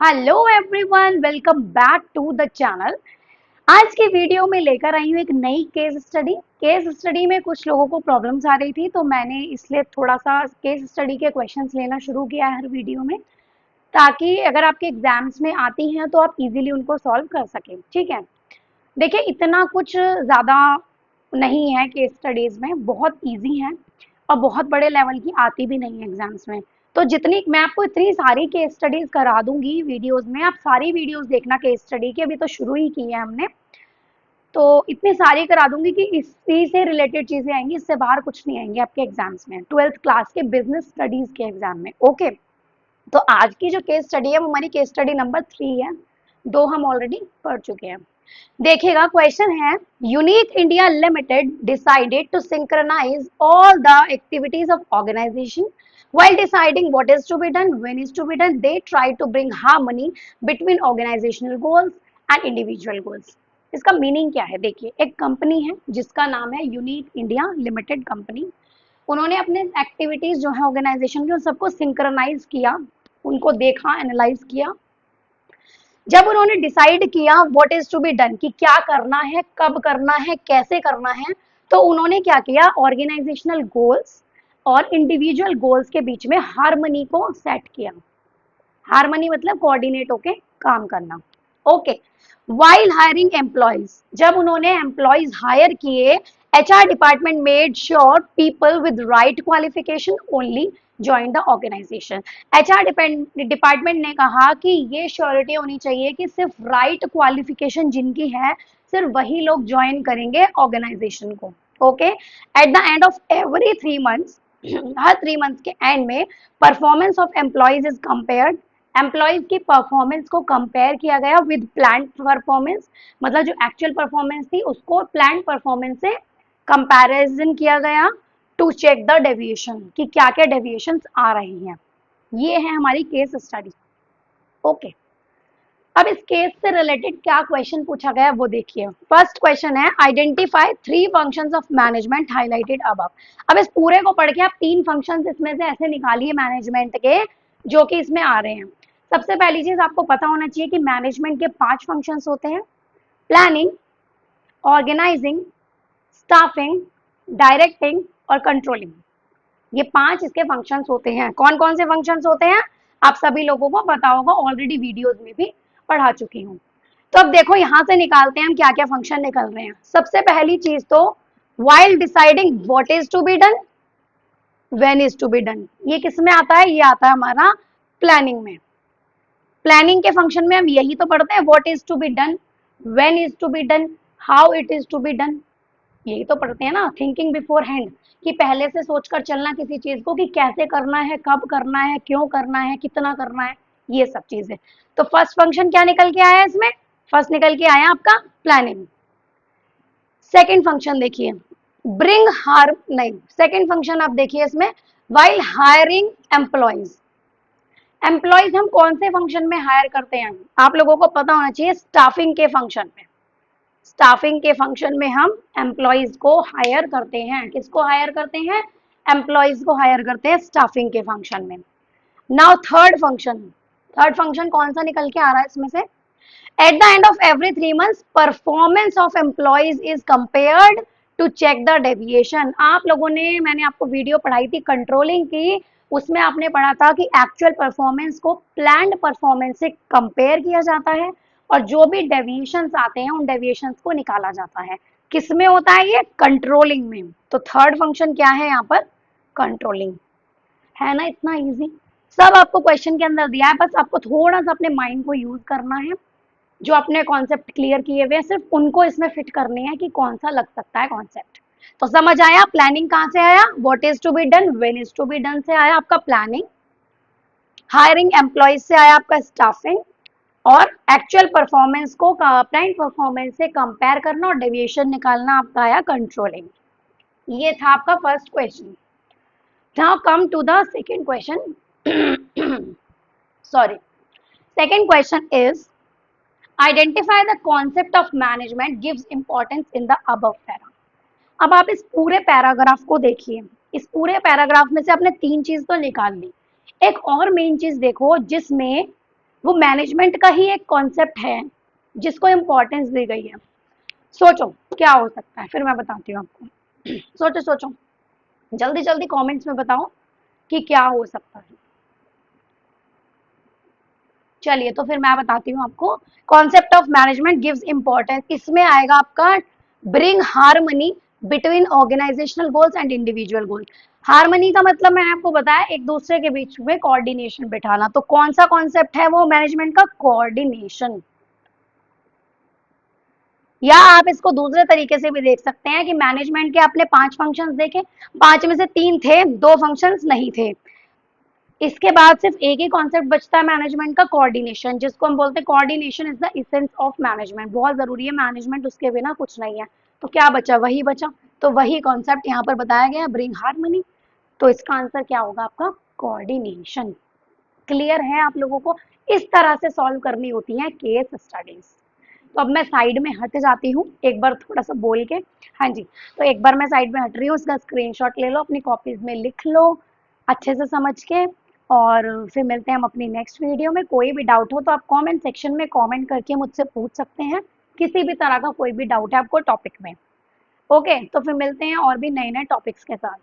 Hello everyone, welcome back to the channel. आज की video में लेकर आई हूँ एक नई केस स्टडी में कुछ लोगों को प्रॉब्लम्स आ रही थी, तो मैंने इसलिए थोड़ा सा केस स्टडी के क्वेश्चंस लेना शुरू किया है हर वीडियो में, ताकि अगर आपके एग्जाम्स में आती हैं तो आप इजीली उनको सॉल्व कर सकें। ठीक है, देखिए इतना कुछ ज़्यादा नहीं है केस स्टडीज़ में, बहुत इजी है और बहुत बड़े लेवल की आती भी नहीं है एग्जाम्स में। तो जितनी मैं आपको इतनी सारी केस स्टडीज़ करा दूंगी वीडियोस में, आप सारी वीडियोस देखना केस स्टडी की, अभी तो शुरू ही की है हमने। तो इतनी सारी करा दूंगी कि इसी से रिलेटेड चीज़ें आएंगी, इससे बाहर कुछ नहीं आएंगे आपके एग्जाम्स में, 12th क्लास के बिजनेस स्टडीज़ के एग्जाम में। ओके, तो आज की जो केस स्टडी है वो हमारी केस स्टडी नंबर 3 है, 2 हम ऑलरेडी पढ़ चुके हैं। देखिएगा, क्वेश्चन है unique India limited decided to synchronise all the activities of organisation while deciding what is to be done, when is to be done, they try to bring harmony between organizational goals and individual goals. इसका meaning क्या है? देखिए, एक company है जिसका नाम है unique India limited company. उन्होंने अपने एक्टिविटीज जो है ऑर्गेनाइजेशन की उन सबको सिंक्रोनाइज किया, उनको देखा, एनालाइज किया। जब उन्होंने डिसाइड किया what is to be done, कि क्या करना है, कब करना है, कैसे करना है, तो उन्होंने क्या किया, ऑर्गेनाइजेशनल गोल्स और इंडिविजुअल गोल्स के बीच में हार्मनी को सेट किया। हार्मनी मतलब कोऑर्डिनेट होके काम करना। ओके, वाइल हायरिंग एम्प्लॉयज, जब उन्होंने एम्प्लॉयज हायर किए, HR department made sure people with right qualification only join the organisation. HR department ने कहा कि ये श्योरिटी होनी चाहिए कि सिर्फ राइट क्वालिफिकेशन जिनकी है सिर्फ वही लोग ज्वाइन करेंगे ऑर्गेनाइजेशन को। Okay, eight the end of every 3 months, her 3 months के एंड में performance of employees is compared. Employees की परफॉर्मेंस को कंपेयर किया गया विद प्लान परफॉर्मेंस, मतलब जो एक्चुअल परफॉर्मेंस थी उसको प्लान परफॉर्मेंस से कंपैरिजन किया गया, टू चेक द डेविएशन, कि क्या क्या डेविएशंस आ रही हैं। ये है हमारी केस स्टडी। ओके, अब इस केस से रिलेटेड क्या क्वेश्चन पूछा गया वो देखिए। फर्स्ट क्वेश्चन है, identify 3 functions of management highlighted above. अब इस पूरे को पढ़ के आप 3 फंक्शंस इसमें से ऐसे निकालिए मैनेजमेंट के, जो कि इसमें आ रहे हैं। सबसे पहली चीज आपको पता होना चाहिए कि मैनेजमेंट के 5 फंक्शंस होते हैं: प्लानिंग, ऑर्गेनाइजिंग, स्टाफिंग, डायरेक्टिंग और कंट्रोलिंग। ये 5 इसके फंक्शंस होते हैं। कौन कौन से फंक्शंस होते हैं आप सभी लोगों को पता होगा, ऑलरेडी वीडियोस में भी पढ़ा चुकी हूँ। तो अब देखो यहां से निकालते हैं हम क्या क्या फंक्शन निकल रहे हैं। सबसे पहली चीज तो while deciding what is to be done, when is to be done, ये किस में आता है? ये आता है हमारा प्लानिंग में। प्लानिंग के फंक्शन में हम यही तो पढ़ते हैं, what is to be done, when is to be done, how it is to be done, यही तो पढ़ते हैं ना। थिंकिंग बिफोर हैंड, कि पहले से सोचकर चलना किसी चीज को, कि कैसे करना है, कब करना है, क्यों करना है, कितना करना है, ये सब चीजें। तो फर्स्ट फंक्शन क्या निकल के आया इसमें? फर्स्ट निकल के आया आपका प्लानिंग। सेकंड फंक्शन देखिए, ब्रिंग हार्म, नहीं, सेकंड फंक्शन आप देखिए इसमें, वाइल हायरिंग एम्प्लॉयज। एम्प्लॉयज हम कौन से फंक्शन में हायर करते हैं? आप लोगों को पता होना चाहिए, स्टाफिंग के फंक्शन में। स्टाफिंग के फंक्शन में हम एम्प्लॉयज को हायर करते हैं। किसको हायर करते हैं? एम्प्लॉयज को हायर करते हैं स्टाफिंग के फंक्शन में। नाउ थर्ड फंक्शन कौन सा निकल के आ रहा है इसमें से? At the end of every 3 months performance of employees is compared to check the deviation. आप लोगों ने, मैंने आपको वीडियो पढ़ाई थी कंट्रोलिंग की, उसमें आपने पढ़ा था कि एक्चुअल परफॉर्मेंस को प्लान्ड परफॉर्मेंस से कंपेयर किया जाता है और जो भी डेविएशंस आते हैं उन डेविएशंस को निकाला जाता है। किस में होता है ये? कंट्रोलिंग में। तो थर्ड फंक्शन क्या है यहाँ पर? कंट्रोलिंग। है ना इतना इजी? सब आपको क्वेश्चन के अंदर दिया है, बस आपको थोड़ा सा अपने माइंड को यूज करना है। जो अपने कॉन्सेप्ट क्लियर किए हुए हैं सिर्फ उनको इसमें फिट करने हैं कि कौन सा लग सकता है कॉन्सेप्ट। तो समझ आया? प्लानिंग कहाँ से आया? What is to be done, when is to be done से आया आपका प्लानिंग। हायरिंग एम्प्लॉयज से आया आपका स्टाफिंग। और एक्चुअल परफॉर्मेंस को अपलाइड परफॉर्मेंस से कंपेयर करना और डेविएशन निकालना आपका आया कंट्रोलिंग। ये था आपका first question. Now come to the second question. Sorry, second question is identify the concept of management gives importance in the above para. अब आप इस पूरे पैराग्राफ को देखिए। इस पूरे पैराग्राफ में से आपने 3 चीज तो निकाल ली, एक और मेन चीज देखो जिसमें वो मैनेजमेंट का ही एक कॉन्सेप्ट है जिसको इम्पोर्टेंस दी गई है। सोचो क्या हो सकता है, फिर मैं बताती हूँ आपको। सोचो सोचो, जल्दी जल्दी कमेंट्स में बताओ कि क्या हो सकता है। चलिए तो फिर मैं बताती हूँ आपको। Concept of management gives importance, इसमें आएगा आपका bring harmony between organisational goals and individual goals. Harmony का मतलब मैंने आपको बताया एक दूसरे के बीच में कोऑर्डिनेशन बिठाना। तो कौन सा कॉन्सेप्ट है वो मैनेजमेंट का? कोऑर्डिनेशन। या आप इसको दूसरे तरीके से भी देख सकते हैं कि मैनेजमेंट के आपने 5 फंक्शंस देखे, 5 में से 3 थे, 2 फंक्शंस नहीं थे। इसके बाद सिर्फ एक ही कॉन्सेप्ट बचता है मैनेजमेंट का, कोऑर्डिनेशन, जिसको हम बोलते हैं coordination is the essence of management. बहुत जरूरी है मैनेजमेंट, उसके बिना कुछ नहीं है। तो क्या बचा? वही बचा। तो वही कॉन्सेप्ट यहाँ पर बताया गया, ब्रिंग हार्मनी। तो इसका आंसर क्या होगा आपका? कोऑर्डिनेशन। क्लियर है आप लोगों को? इस तरह से सॉल्व करनी होती है केस स्टडीज। तो अब मैं साइड में हट जाती हूँ एक बार थोड़ा सा बोल के। हाँ जी, तो एक बार मैं साइड में हट रही हूँ, उसका स्क्रीनशॉट ले लो, अपनी कॉपीज में लिख लो अच्छे से समझ के। और फिर मिलते हैं हम अपनी नेक्स्ट वीडियो में। कोई भी डाउट हो तो आप कमेंट सेक्शन में कमेंट करके मुझसे पूछ सकते हैं, किसी भी तरह का कोई भी डाउट है आपको टॉपिक में। ओके, तो फिर मिलते हैं और भी नए नए टॉपिक्स के साथ।